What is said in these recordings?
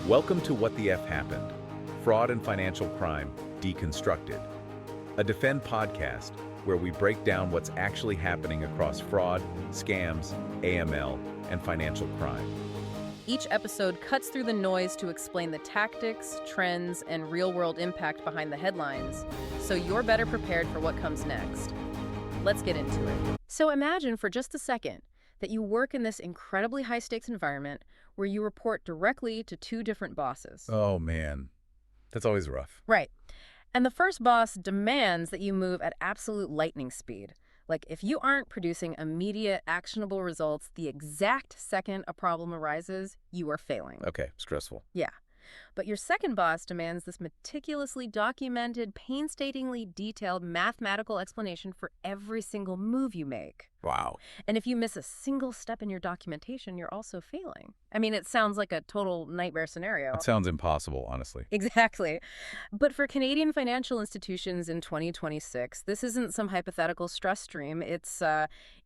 Welcome to What the F Happened, Fraud and Financial Crime Deconstructed, a Defend podcast where we break down what's actually happening across fraud, scams, AML, and financial crime. Each episode cuts through the noise to explain the tactics, trends, and real-world impact behind the headlines, so you're better prepared for what comes next. Let's get into it. So imagine for just a second that you work in this incredibly high-stakes environment where you report directly to two different bosses. Oh man, that's always rough. Right. And the first boss demands that you move at absolute lightning speed. Like, if you aren't producing immediate, actionable results the exact second a problem arises, you are failing. Okay, stressful. Yeah. But your second boss demands this meticulously documented, painstakingly detailed mathematical explanation for every single move you make. Wow. And if you miss a single step in your documentation, you're also failing. I mean, it sounds like a total nightmare scenario. That sounds impossible, honestly. Exactly. But for Canadian financial institutions in 2026, this isn't some hypothetical stress stream. It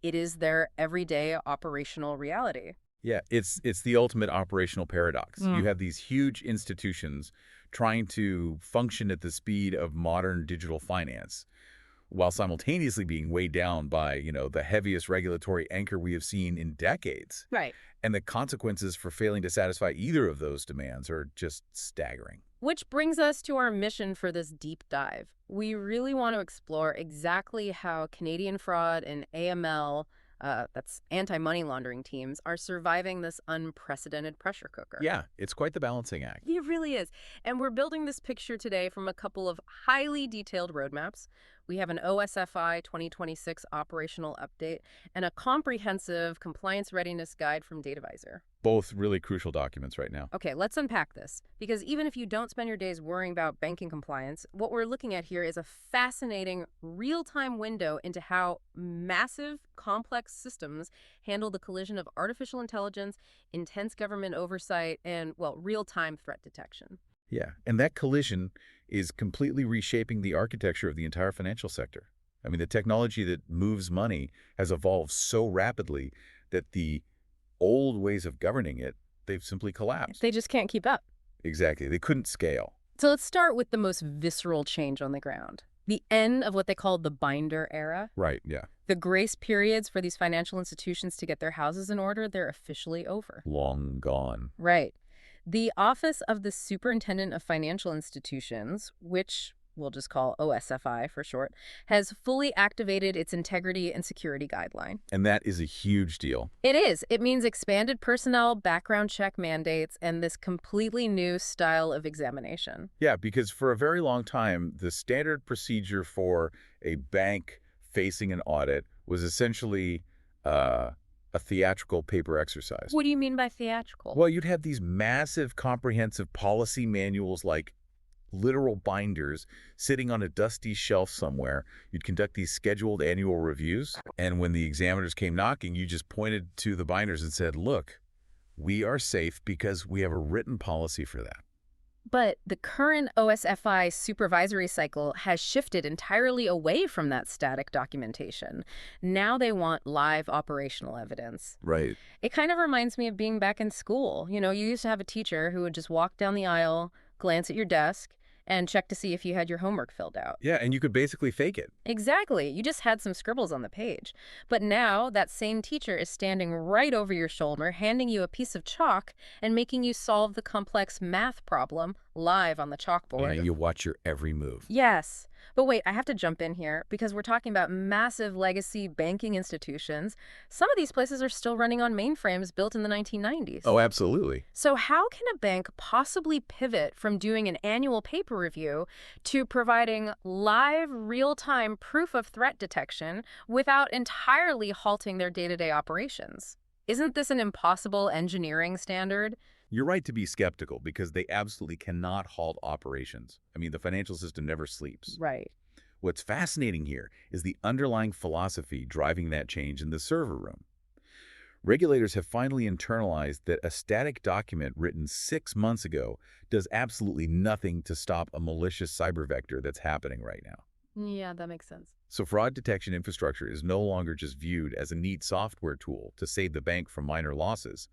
is their everyday operational reality. Yeah, it's the ultimate operational paradox. You have these huge institutions trying to function at the speed of modern digital finance while simultaneously being weighed down by, the heaviest regulatory anchor we have seen in decades. Right. And the consequences for failing to satisfy either of those demands are just staggering. Which brings us to our mission for this deep dive. We really want to explore exactly how Canadian fraud and AML, that's anti-money laundering teams, are surviving this unprecedented pressure cooker. Yeah, it's quite the balancing act. It really is. And we're building this picture today from a couple of highly detailed roadmaps. We have an OSFI 2026 operational update and a comprehensive compliance readiness guide from DataVisor. Both really crucial documents right now. Okay, let's unpack this. Because even if you don't spend your days worrying about banking compliance, what we're looking at here is a fascinating real-time window into how massive, complex systems handle the collision of artificial intelligence, intense government oversight, and, real-time threat detection. Yeah, and that collision is completely reshaping the architecture of the entire financial sector. I mean, the technology that moves money has evolved so rapidly that the old ways of governing it, they've simply collapsed. They just can't keep up. Exactly. They couldn't scale. So let's start with the most visceral change on the ground. The end of what they call the binder era. Right, yeah. The grace periods for these financial institutions to get their houses in order, they're officially over. Long gone. Right. The Office of the Superintendent of Financial Institutions, which we'll just call OSFI for short, has fully activated its integrity and security guideline. And that is a huge deal. It is. It means expanded personnel, background check mandates, and this completely new style of examination. Yeah, because for a very long time, the standard procedure for a bank facing an audit was essentially a theatrical paper exercise. What do you mean by theatrical? Well, you'd have these massive, comprehensive policy manuals like literal binders sitting on a dusty shelf somewhere. You'd conduct these scheduled annual reviews, and when the examiners came knocking, you just pointed to the binders and said, look, we are safe because we have a written policy for that. But the current OSFI supervisory cycle has shifted entirely away from that static documentation. Now they want live operational evidence. Right. It kind of reminds me of being back in school. You used to have a teacher who would just walk down the aisle, glance at your desk, and check to see if you had your homework filled out. Yeah, and you could basically fake it. Exactly. You just had some scribbles on the page. But now that same teacher is standing right over your shoulder, handing you a piece of chalk and making you solve the complex math problem live on the chalkboard. Yeah, you watch your every move. Yes. But wait, I have to jump in here because we're talking about massive legacy banking institutions. Some of these places are still running on mainframes built in the 1990s. Oh, absolutely. So how can a bank possibly pivot from doing an annual paper review to providing live, real-time proof of threat detection without entirely halting their day-to-day operations? Isn't this an impossible engineering standard? You're right to be skeptical because they absolutely cannot halt operations. I mean, the financial system never sleeps. Right. What's fascinating here is the underlying philosophy driving that change in the server room. Regulators have finally internalized that a static document written 6 months ago does absolutely nothing to stop a malicious cyber vector that's happening right now. Yeah, that makes sense. So fraud detection infrastructure is no longer just viewed as a neat software tool to save the bank from minor losses.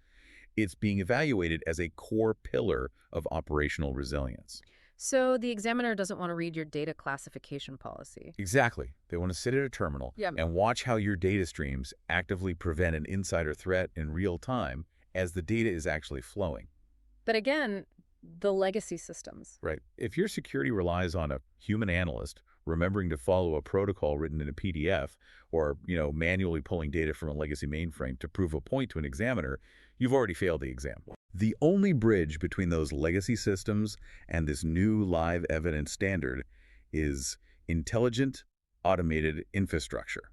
It's being evaluated as a core pillar of operational resilience. So the examiner doesn't want to read your data classification policy. Exactly. They want to sit at a terminal Yeah. and watch how your data streams actively prevent an insider threat in real time as the data is actually flowing. But again, the legacy systems. Right. If your security relies on a human analyst remembering to follow a protocol written in a PDF or, manually pulling data from a legacy mainframe to prove a point to an examiner, you've already failed the exam. The only bridge between those legacy systems and this new live evidence standard is intelligent, automated infrastructure.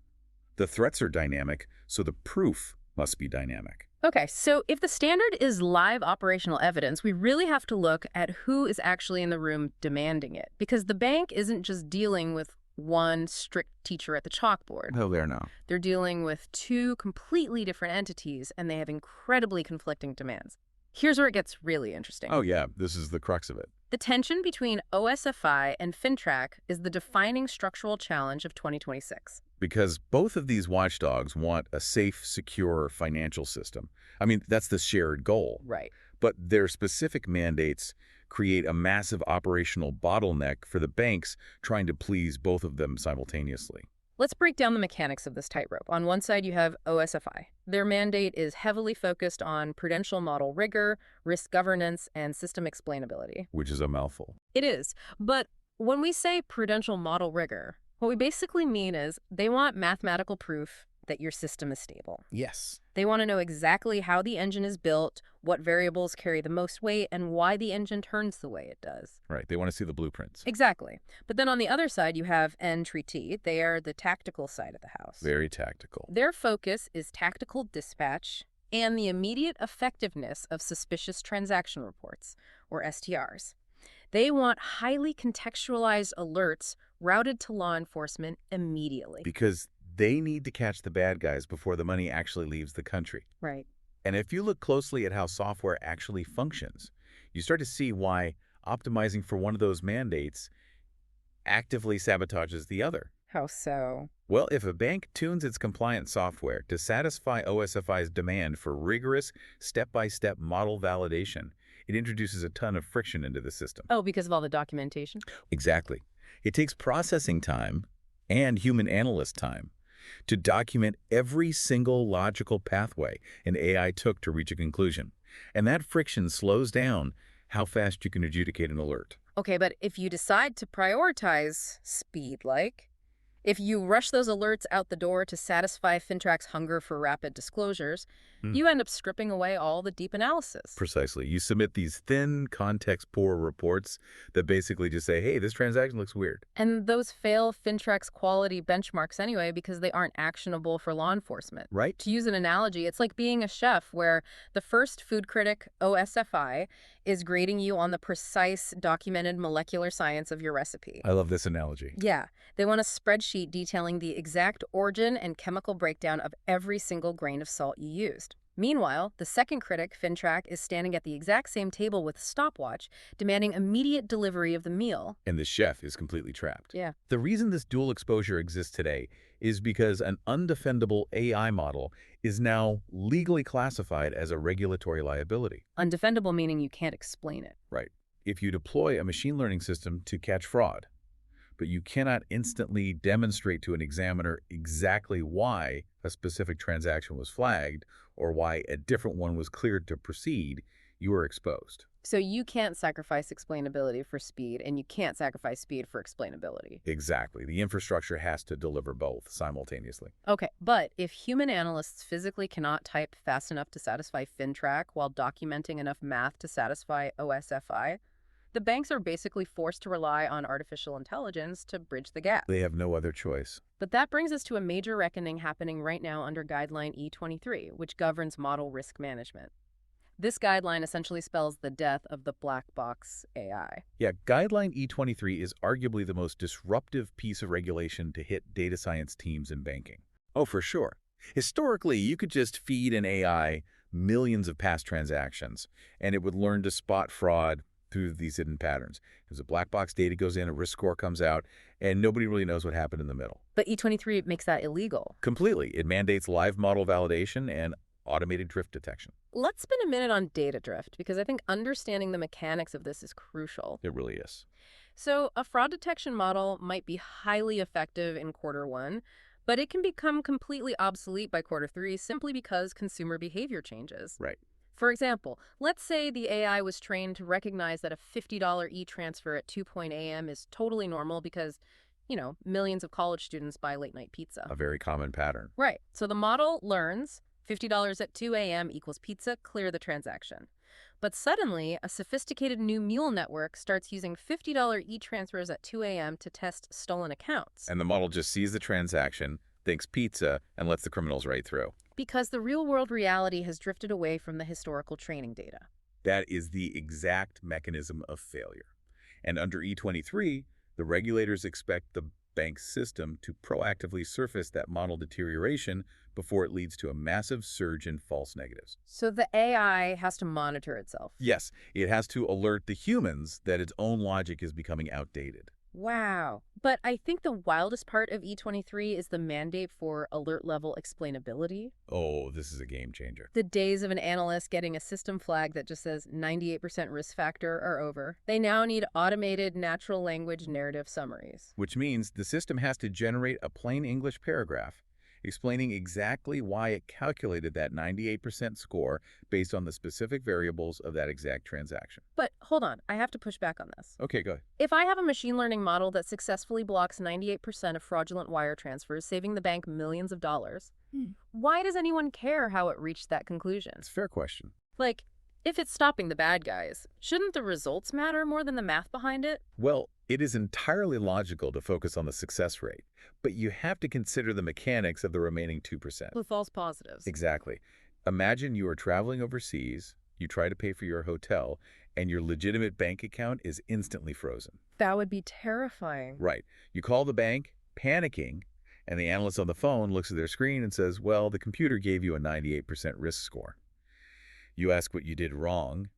The threats are dynamic, so the proof must be dynamic. Okay, so if the standard is live operational evidence, we really have to look at who is actually in the room demanding it. Because the bank isn't just dealing with one strict teacher at the chalkboard. Oh, there now. They're dealing with two completely different entities, and they have incredibly conflicting demands. Here's where it gets really interesting. Oh, yeah, this is the crux of it. The tension between OSFI and FINTRAC is the defining structural challenge of 2026. Because both of these watchdogs want a safe, secure financial system. I mean, that's the shared goal. Right. But their specific mandates create a massive operational bottleneck for the banks trying to please both of them simultaneously. Let's break down the mechanics of this tightrope. On one side, you have OSFI. Their mandate is heavily focused on prudential model rigor, risk governance, and system explainability. Which is a mouthful. It is. But when we say prudential model rigor, what we basically mean is they want mathematical proof that your system is stable. Yes. They want to know exactly how the engine is built, what variables carry the most weight, and why the engine turns the way it does. Right. They want to see the blueprints. Exactly. But then on the other side, you have entreaty. They are the tactical side of the house. Very tactical. Their focus is tactical dispatch and the immediate effectiveness of suspicious transaction reports, or STRs. They want highly contextualized alerts routed to law enforcement immediately. Because they need to catch the bad guys before the money actually leaves the country. Right. And if you look closely at how software actually functions, you start to see why optimizing for one of those mandates actively sabotages the other. How so? Well, if a bank tunes its compliance software to satisfy OSFI's demand for rigorous, step-by-step model validation, it introduces a ton of friction into the system. Oh, because of all the documentation? Exactly. It takes processing time and human analyst time to document every single logical pathway an AI took to reach a conclusion. And that friction slows down how fast you can adjudicate an alert. Okay, but if you decide to prioritize speed, if you rush those alerts out the door to satisfy FINTRAC's hunger for rapid disclosures, you end up stripping away all the deep analysis. Precisely. You submit these thin, context-poor reports that basically just say, hey, this transaction looks weird. And those fail FINTRAC's quality benchmarks anyway because they aren't actionable for law enforcement. Right. To use an analogy, it's like being a chef where the first food critic, OSFI, is grading you on the precise, documented molecular science of your recipe. I love this analogy. Yeah. They want a spreadsheet detailing the exact origin and chemical breakdown of every single grain of salt you used. Meanwhile, the second critic, FINTRAC, is standing at the exact same table with a stopwatch, demanding immediate delivery of the meal. And the chef is completely trapped. Yeah. The reason this dual exposure exists today is because an undefendable AI model is now legally classified as a regulatory liability. Undefendable meaning you can't explain it. Right. If you deploy a machine learning system to catch fraud, but you cannot instantly demonstrate to an examiner exactly why a specific transaction was flagged or why a different one was cleared to proceed, you are exposed. So you can't sacrifice explainability for speed, and you can't sacrifice speed for explainability. Exactly. The infrastructure has to deliver both simultaneously. Okay, but if human analysts physically cannot type fast enough to satisfy FINTRAC while documenting enough math to satisfy OSFI, the banks are basically forced to rely on artificial intelligence to bridge the gap. They have no other choice. But that brings us to a major reckoning happening right now under Guideline E23, which governs model risk management. This guideline essentially spells the death of the black box AI. Yeah, Guideline E23 is arguably the most disruptive piece of regulation to hit data science teams in banking. Oh, for sure. Historically, you could just feed an AI millions of past transactions, and it would learn to spot fraud through these hidden patterns. Because the black box data goes in, a risk score comes out, and nobody really knows what happened in the middle. But E23 makes that illegal. Completely. It mandates live model validation and automated drift detection. Let's spend a minute on data drift, because I think understanding the mechanics of this is crucial. It really is. So, a fraud detection model might be highly effective in quarter one, but it can become completely obsolete by quarter three simply because consumer behavior changes. Right. For example, let's say the AI was trained to recognize that a $50 e-transfer at 2 a.m. is totally normal because, millions of college students buy late-night pizza. A very common pattern. Right. So the model learns $50 at 2 a.m. equals pizza, clear the transaction. But suddenly, a sophisticated new mule network starts using $50 e-transfers at 2 a.m. to test stolen accounts. And the model just sees the transaction, thinks pizza, and lets the criminals right through. Because the real-world reality has drifted away from the historical training data. That is the exact mechanism of failure. And under E23, the regulators expect the bank's system to proactively surface that model deterioration before it leads to a massive surge in false negatives. So the AI has to monitor itself. Yes, it has to alert the humans that its own logic is becoming outdated. Wow. But I think the wildest part of E23 is the mandate for alert-level explainability. Oh, this is a game changer. The days of an analyst getting a system flag that just says 98% risk factor are over. They now need automated natural language narrative summaries. Which means the system has to generate a plain English paragraph explaining exactly why it calculated that 98% score based on the specific variables of that exact transaction. But hold on, I have to push back on this. Okay, go ahead. If I have a machine learning model that successfully blocks 98% of fraudulent wire transfers, saving the bank millions of dollars, why does anyone care how it reached that conclusion? It's a fair question. Like, if it's stopping the bad guys, shouldn't the results matter more than the math behind it? Well, it is entirely logical to focus on the success rate, but you have to consider the mechanics of the remaining 2%. The false positives. Exactly. Imagine you are traveling overseas, you try to pay for your hotel, and your legitimate bank account is instantly frozen. That would be terrifying. Right. You call the bank, panicking, and the analyst on the phone looks at their screen and says, well, the computer gave you a 98% risk score. You ask what you did wrong,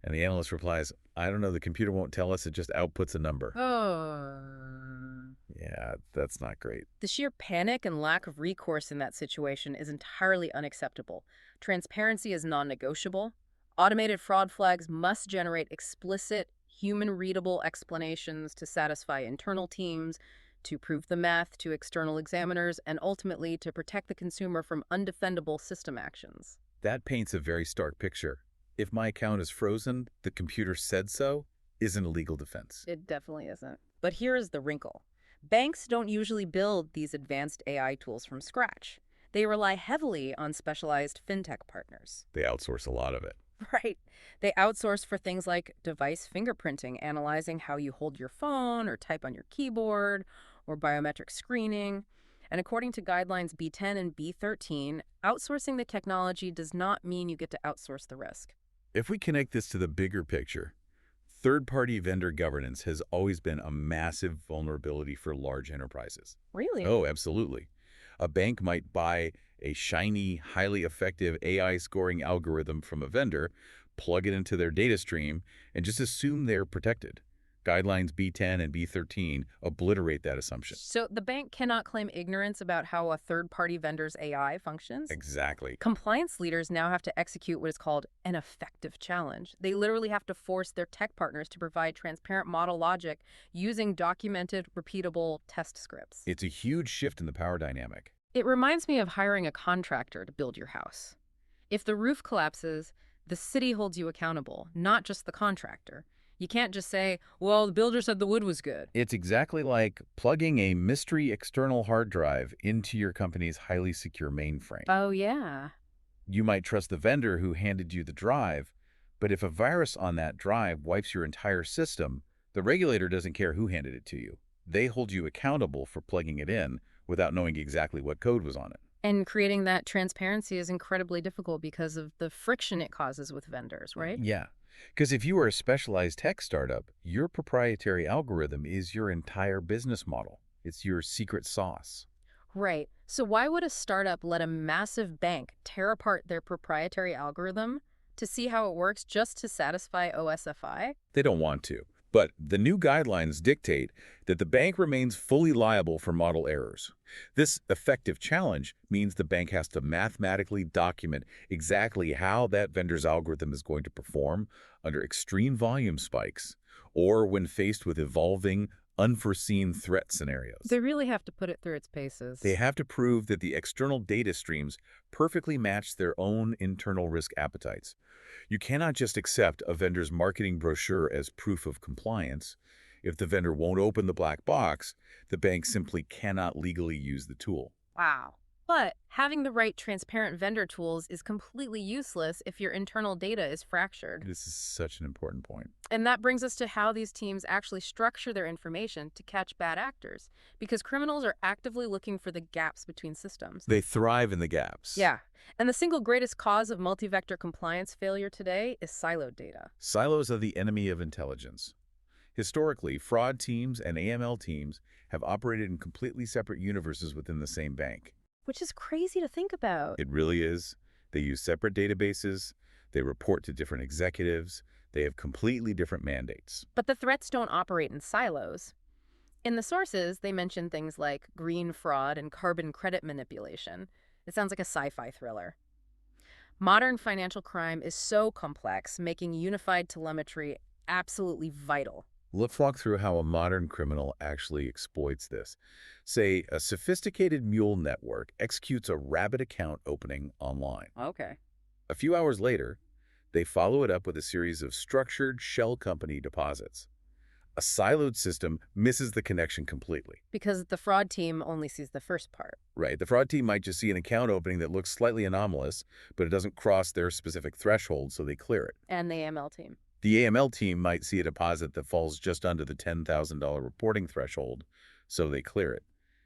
and the analyst replies, I don't know, the computer won't tell us, it just outputs a number. Oh. Yeah, that's not great. The sheer panic and lack of recourse in that situation is entirely unacceptable. Transparency is non-negotiable. Automated fraud flags must generate explicit, human-readable explanations to satisfy internal teams, to prove the math to external examiners, and ultimately to protect the consumer from undefendable system actions. That paints a very stark picture. If my account is frozen, the computer said so, isn't a legal defense. It definitely isn't. But here is the wrinkle. Banks don't usually build these advanced AI tools from scratch. They rely heavily on specialized fintech partners. They outsource a lot of it. Right. They outsource for things like device fingerprinting, analyzing how you hold your phone or type on your keyboard, or biometric screening. And according to guidelines B10 and B13, outsourcing the technology does not mean you get to outsource the risk. If we connect this to the bigger picture, third-party vendor governance has always been a massive vulnerability for large enterprises. Really? Oh, absolutely. A bank might buy a shiny, highly effective AI scoring algorithm from a vendor, plug it into their data stream, and just assume they're protected. Guidelines B10 and B13 obliterate that assumption. So the bank cannot claim ignorance about how a third-party vendor's AI functions? Exactly. Compliance leaders now have to execute what is called an effective challenge. They literally have to force their tech partners to provide transparent model logic using documented, repeatable test scripts. It's a huge shift in the power dynamic. It reminds me of hiring a contractor to build your house. If the roof collapses, the city holds you accountable, not just the contractor. You can't just say, well, the builder said the wood was good. It's exactly like plugging a mystery external hard drive into your company's highly secure mainframe. Oh, yeah. You might trust the vendor who handed you the drive, but if a virus on that drive wipes your entire system, the regulator doesn't care who handed it to you. They hold you accountable for plugging it in without knowing exactly what code was on it. And creating that transparency is incredibly difficult because of the friction it causes with vendors, right? Yeah. Because if you are a specialized tech startup, your proprietary algorithm is your entire business model. It's your secret sauce. Right. So why would a startup let a massive bank tear apart their proprietary algorithm to see how it works just to satisfy OSFI? They don't want to. But the new guidelines dictate that the bank remains fully liable for model errors. This effective challenge means the bank has to mathematically document exactly how that vendor's algorithm is going to perform under extreme volume spikes or when faced with evolving, unforeseen threat scenarios. They really have to put it through its They paces. have to prove that the external data streams perfectly match their own internal risk appetites. You cannot just accept a vendor's marketing brochure as proof of compliance. If the vendor won't open the black box, the bank simply cannot legally use the tool. Wow. But having the right transparent vendor tools is completely useless if your internal data is fractured. This is such an important point. And that brings us to how these teams actually structure their information to catch bad actors, because criminals are actively looking for the gaps between systems. They thrive in the gaps. Yeah. And the single greatest cause of multi-vector compliance failure today is siloed data. Silos are the enemy of intelligence. Historically, fraud teams and AML teams have operated in completely separate universes within the same bank. Which is crazy to think about. It really is. They use separate databases, they report to different executives, they have completely different mandates. But the threats don't operate in silos. In the sources, they mention things like green fraud and carbon credit manipulation. It sounds like a sci-fi thriller. Modern financial crime is so complex, making unified telemetry absolutely vital. Let's walk through how a modern criminal actually exploits this. Say, a sophisticated mule network executes a rabbit account opening online. Okay. A few hours later, they follow it up with a series of structured shell company deposits. A siloed system misses the connection completely. Because the fraud team only sees the first part. Right, the fraud team might just see an account opening that looks slightly anomalous, but it doesn't cross their specific threshold, so they clear it. And the AML team. The AML team might see a deposit that falls just under the $10,000 reporting threshold, so they clear it.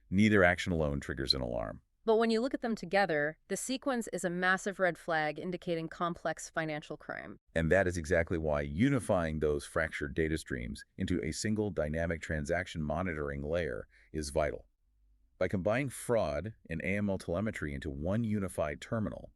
Neither action alone triggers an alarm. But when you look at them together, the sequence is a massive red flag indicating complex financial crime. And that is exactly why unifying those fractured data streams into a single dynamic transaction monitoring layer is vital. By combining fraud and AML telemetry into one unified terminal,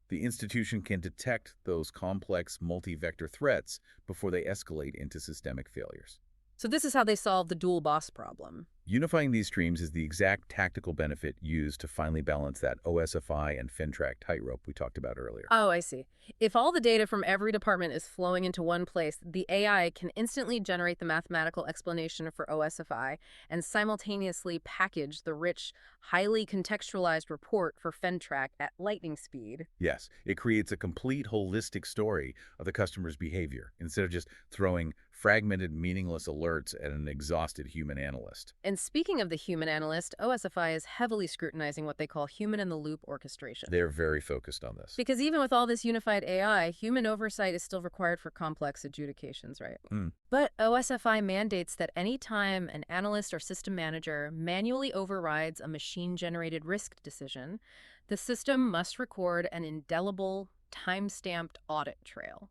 the institution can detect those complex multi-vector threats before they escalate into systemic failures. So this is how they solve the dual boss problem. Unifying these streams is the exact tactical benefit used to finally balance that OSFI and FINTRAC tightrope we talked about earlier. Oh, I see. If all the data from every department is flowing into one place, the AI can instantly generate the mathematical explanation for OSFI and simultaneously package the rich, highly contextualized report for FINTRAC at lightning speed. Yes, it creates a complete holistic story of the customer's behavior instead of just throwing fragmented, meaningless alerts at an exhausted human analyst. And speaking of the human analyst, OSFI is heavily scrutinizing what they call human-in-the-loop orchestration. They're very focused on this. Because even with all this unified AI, human oversight is still required for complex adjudications, right? But OSFI mandates that any time an analyst or system manager manually overrides a machine-generated risk decision, the system must record an indelible, time-stamped audit trail.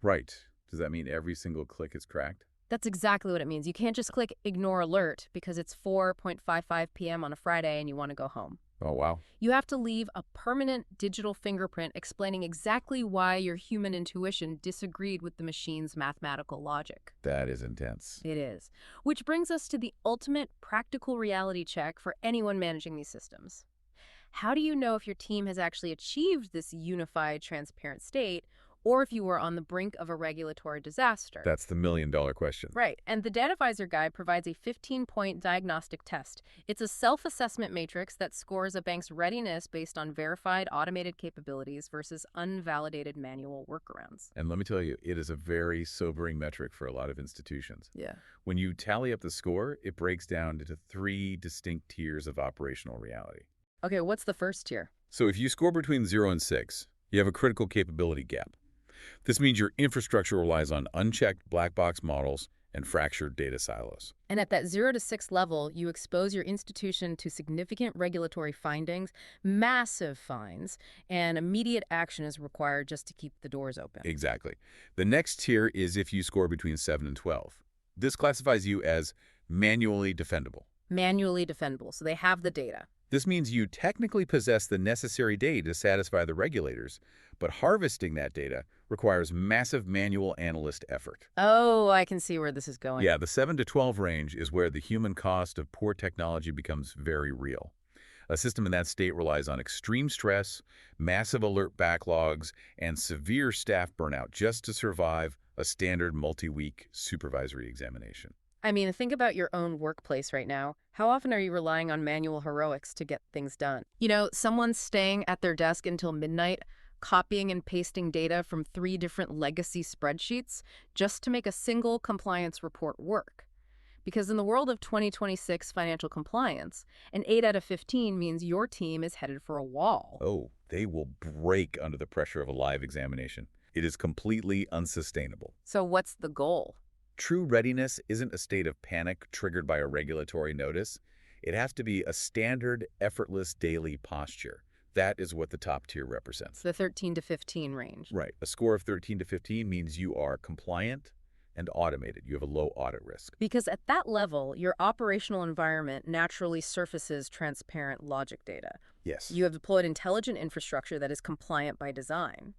Right. Does that mean every single click is cracked? That's exactly what it means. You can't just click ignore alert because it's 4:55 p.m. on a Friday and you want to go home. Oh, wow. You have to leave a permanent digital fingerprint explaining exactly why your human intuition disagreed with the machine's mathematical logic. That is intense. It is. Which brings us to the ultimate practical reality check for anyone managing these systems. How do you know if your team has actually achieved this unified, transparent state, or if you were on the brink of a regulatory disaster? That's the million-dollar question. Right, and the Data Advisor Guide provides a 15-point diagnostic test. It's a self-assessment matrix that scores a bank's readiness based on verified automated capabilities versus unvalidated manual workarounds. And let me tell you, it is a very sobering metric for a lot of institutions. Yeah. When you tally up the score, it breaks down into 3 distinct tiers of operational reality. Okay, what's the first tier? So if you score between 0 and 6, you have a critical capability gap. This means your infrastructure relies on unchecked black box models and fractured data silos. And at that 0 to 6 level, you expose your institution to significant regulatory findings, massive fines, and immediate action is required just to keep the doors open. Exactly. The next tier is if you score between 7 and 12. This classifies you as manually defendable. Manually defendable, so they have the data. This means you technically possess the necessary data to satisfy the regulators, but harvesting that data requires massive manual analyst effort. Oh, I can see where this is going. Yeah, the 7 to 12 range is where the human cost of poor technology becomes very real. A system in that state relies on extreme stress, massive alert backlogs, and severe staff burnout just to survive a standard multi-week supervisory examination. I mean, think about your own workplace right now. How often are you relying on manual heroics to get things done? You know, someone's staying at their desk until midnight, copying and pasting data from 3 different legacy spreadsheets just to make a single compliance report work. Because in the world of 2026 financial compliance, an 8 out of 15 means your team is headed for a wall. Oh, they will break under the pressure of a live examination. It is completely unsustainable. So what's the goal? True readiness isn't a state of panic triggered by a regulatory notice. It has to be a standard, effortless daily posture. That is what the top tier represents. The 13 to 15 range. Right. A score of 13 to 15 means you are compliant and automated. You have a low audit risk. Because at that level, your operational environment naturally surfaces transparent logic data. Yes. You have deployed intelligent infrastructure that is compliant by design.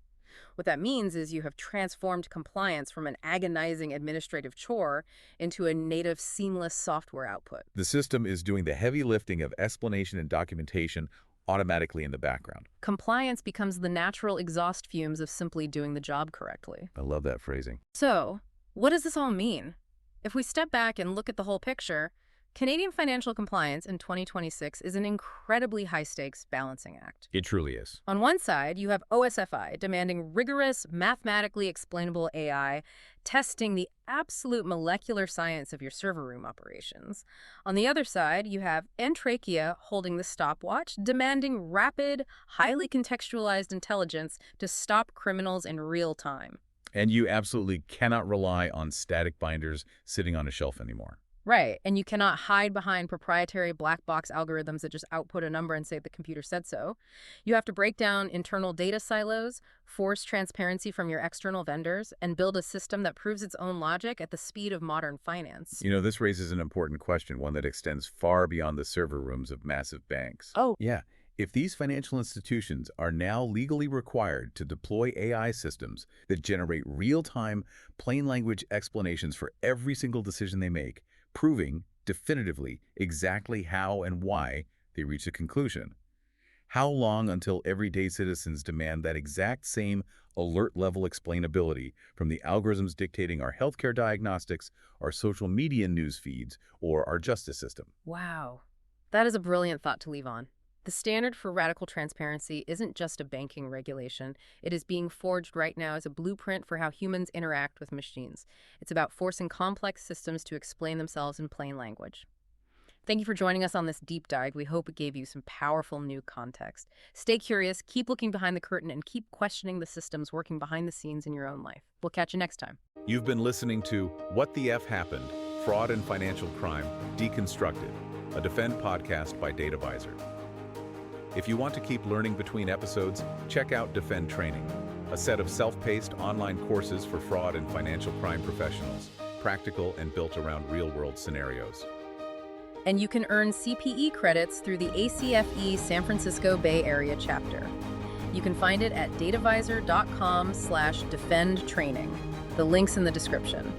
What that means is you have transformed compliance from an agonizing administrative chore into a native, seamless software output. The system is doing the heavy lifting of explanation and documentation automatically in the background. Compliance becomes the natural exhaust fumes of simply doing the job correctly. I love that phrasing. So, what does this all mean? If we step back and look at the whole picture, Canadian financial compliance in 2026 is an incredibly high-stakes balancing act. It truly is. On one side, you have OSFI demanding rigorous, mathematically explainable AI, testing the absolute molecular science of your server room operations. On the other side, you have FINTRAC holding the stopwatch, demanding rapid, highly contextualized intelligence to stop criminals in real time. And you absolutely cannot rely on static binders sitting on a shelf anymore. Right, and you cannot hide behind proprietary black box algorithms that just output a number and say the computer said so. You have to break down internal data silos, force transparency from your external vendors, and build a system that proves its own logic at the speed of modern finance. You know, this raises an important question, one that extends far beyond the server rooms of massive banks. Oh. Yeah. If these financial institutions are now legally required to deploy AI systems that generate real-time, plain-language explanations for every single decision they make, proving definitively exactly how and why they reach a conclusion. How long until everyday citizens demand that exact same alert-level explainability from the algorithms dictating our healthcare diagnostics, our social media news feeds, or our justice system? Wow. That is a brilliant thought to leave on. The standard for radical transparency isn't just a banking regulation. It is being forged right now as a blueprint for how humans interact with machines. It's about forcing complex systems to explain themselves in plain language. Thank you for joining us on this deep dive. We hope it gave you some powerful new context. Stay curious, keep looking behind the curtain, and keep questioning the systems working behind the scenes in your own life. We'll catch you next time. You've been listening to What the F Happened? Fraud and Financial Crime Deconstructed, a Defend podcast by DataVisor. If you want to keep learning between episodes, check out Defend Training, a set of self-paced online courses for fraud and financial crime professionals, practical and built around real-world scenarios. And you can earn CPE credits through the ACFE San Francisco Bay Area chapter. You can find it at datavisor.com/defendtraining. The link's in the description.